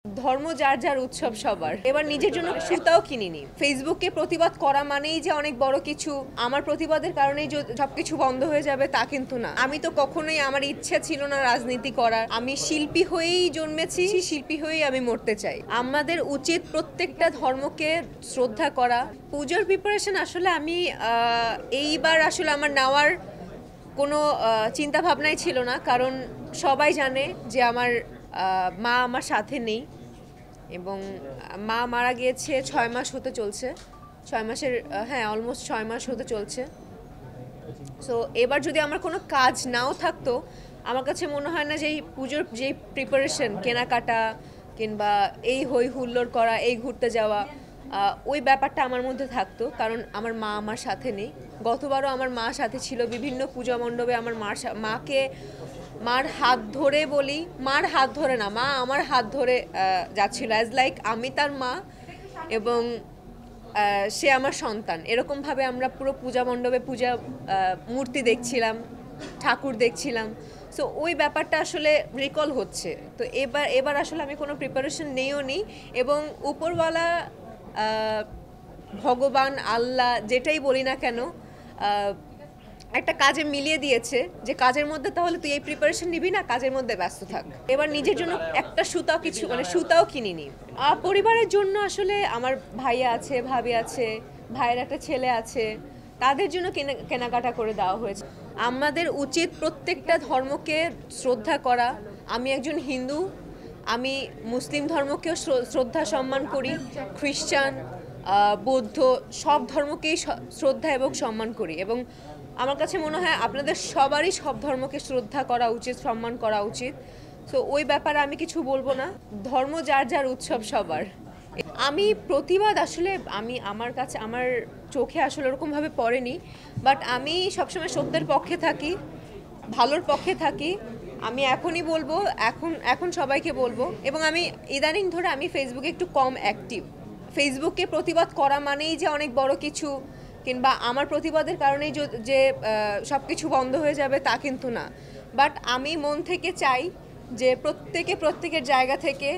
ধর্ম যার যার উৎসব সবার। এবার নিজের জন্য সুতাও কিনিনি। ফেসবুকে প্রতিবাদ করা মানেই যে অনেক বড় কিছু, আমার প্রতিবাদের কারণেই সবকিছু বন্ধ হয়ে যাবে তা কিন্তু না। আমি তো কখনোই, আমার ইচ্ছা ছিল না রাজনীতি করার। আমি শিল্পী হয়েই জন্মেছি, শিল্পী হয়েই আমি মরতে চাই। আমাদের উচিত প্রত্যেকটা ধর্মকে শ্রদ্ধা করা। পুজোর প্রিপারেশন আসলে আমি এইবার আসলে আমার নেওয়ার কোনো চিন্তা ভাবনাই ছিল না, কারণ সবাই জানে যে আমার মা আমার সাথে নেই এবং মা মারা গিয়েছে 6 মাস হতে চলছে। 6 মাসের, হ্যাঁ, অলমোস্ট 6 মাস হতে চলছে। সো এবার যদি আমার কোনো কাজ নাও থাকতো, আমার কাছে মনে হয় না যে এই পুজোর যেই প্রিপারেশন, কেনাকাটা কিংবা এই হই হুল্লোড় করা, এই ঘুরতে যাওয়া, ওই ব্যাপারটা আমার মধ্যে থাকতো, কারণ আমার মা আমার সাথে নেই। গতবারও আমার মা সাথে ছিল, বিভিন্ন পূজা মণ্ডপে আমার মার হাত ধরে বলি, মার হাত ধরে না, মা আমার হাত ধরে যাচ্ছিল, অ্যাজ লাইক আমি তার মা এবং সে আমার সন্তান। এরকমভাবে আমরা পুরো পূজা মণ্ডপে মূর্তি দেখছিলাম, ঠাকুর দেখছিলাম। সো ওই ব্যাপারটা আসলে রিকল হচ্ছে। তো এবার আসলে আমি কোনো প্রিপারেশন নেইও নি, এবং উপরওয়ালা, ভগবান, আল্লাহ, যেটাই বলি না কেন, একটা কাজে মিলিয়ে দিয়েছে যে কাজের মধ্যে তাহলে তুই এই প্রিপারেশন নিবি না, কাজের মধ্যে ব্যস্ত থাক। এবার নিজের জন্য একটা সুতাও কিনিনি। পরিবারের জন্য আসলে আমার ভাইয়া আছে, ভাবি আছে, ভাইয়ের একটা ছেলে আছে, তাদের জন্য কেনাকাটা করে দেওয়া হয়েছে। আমাদের উচিত প্রত্যেকটা ধর্মকে শ্রদ্ধা করা। আমি একজন হিন্দু, আমি মুসলিম ধর্মকেও শ্রদ্ধা সম্মান করি, খ্রিস্টান, বৌদ্ধ, সব ধর্মকেই শ্রদ্ধা এবং সম্মান করি, এবং আমার কাছে মনে হয় আপনাদের সবারই সব ধর্মকে শ্রদ্ধা করা উচিত, সম্মান করা উচিত। সো ওই ব্যাপারে আমি কিছু বলবো না। ধর্ম যার যার উৎসব সবার। আমি প্রতিবাদ আসলে আমার চোখে আসলে ওরকমভাবে পড়েনি, বাট আমি সবসময় সত্যের পক্ষে থাকি, ভালোর পক্ষে থাকি। আমি এখনই বলবো, এখন সবাইকে বলবো, এবং আমি ইদানিং ধরে আমি ফেসবুকে একটু কম অ্যাক্টিভ। ফেসবুকে প্রতিবাদ করা মানেই যে অনেক বড় কিছু কিংবা আমার প্রতিবাদের কারণেই যে সব কিছু বন্ধ হয়ে যাবে তা কিন্তু না। বাট আমি মন থেকে চাই যে প্রত্যেকের জায়গা থেকে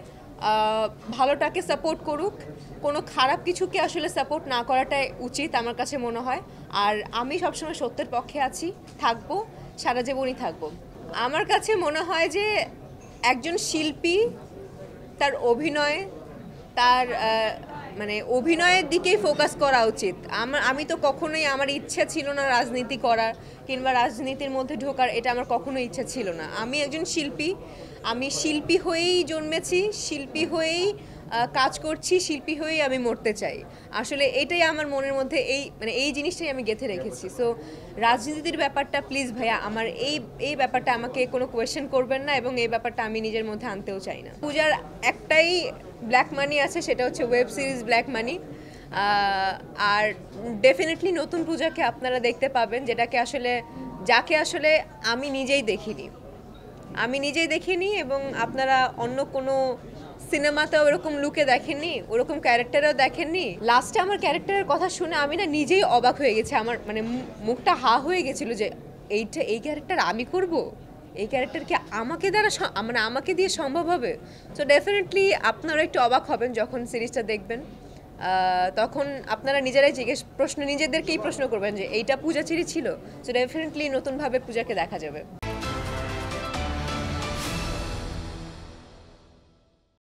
ভালোটাকে সাপোর্ট করুক, কোনো খারাপ কিছুকে আসলে সাপোর্ট না করাটাই উচিত আমার কাছে মনে হয়। আর আমি সবসময় সত্যের পক্ষে আছি, থাকবো, সারা জীবনই থাকবো। আমার কাছে মনে হয় যে একজন শিল্পী তার অভিনয়, তার অভিনয়ের দিকেই ফোকাস করা উচিত। আমি তো কখনোই, আমার ইচ্ছা ছিল না রাজনীতি করার কিংবা রাজনীতির মধ্যে ঢোকার, এটা আমার কখনো ইচ্ছা ছিল না। আমি একজন শিল্পী, আমি শিল্পী হয়েই জন্মেছি, শিল্পী হয়েই কাজ করছি, শিল্পী হয়েই আমি মরতে চাই। আসলে এটাই আমার মনের মধ্যে, এই জিনিসটাই আমি গেঁথে রেখেছি। সো রাজনীতির ব্যাপারটা প্লিজ ভাইয়া, আমার এই ব্যাপারটা আমাকে কোনো কোয়েশ্চেন করবেন না, এবং এই ব্যাপারটা আমি নিজের মধ্যে আনতেও চাই না। পূজার একটাই ব্ল্যাক মানি আছে, সেটা হচ্ছে ওয়েব সিরিজ ব্ল্যাক মানি। আর ডেফিনেটলি নতুন পূজাকে আপনারা দেখতে পাবেন, যাকে আসলে আমি নিজেই দেখিনি, এবং আপনারা অন্য কোনো সিনেমাতেও ওরকম লুকে দেখেননি, ওরকম ক্যারেক্টারও দেখেননি। লাস্টে আমার ক্যারেক্টারের কথা শুনে আমি না নিজেই অবাক হয়ে গেছি, আমার মুখটা হা হয়ে গেছিলো যে এই ক্যারেক্টার আমি করব, এই ক্যারেক্টার কি আমাকে দিয়ে সম্ভব হবে? সো ডেফিনেটলি আপনারা একটু অবাক হবেন যখন সিরিজটা দেখবেন। তখন আপনারা নিজেরাই নিজেদেরকেই প্রশ্ন করবেন যে এইটা পূজা চিরি ছিল। সো ডেফিনেটলি নতুনভাবে পূজাকে দেখা যাবে।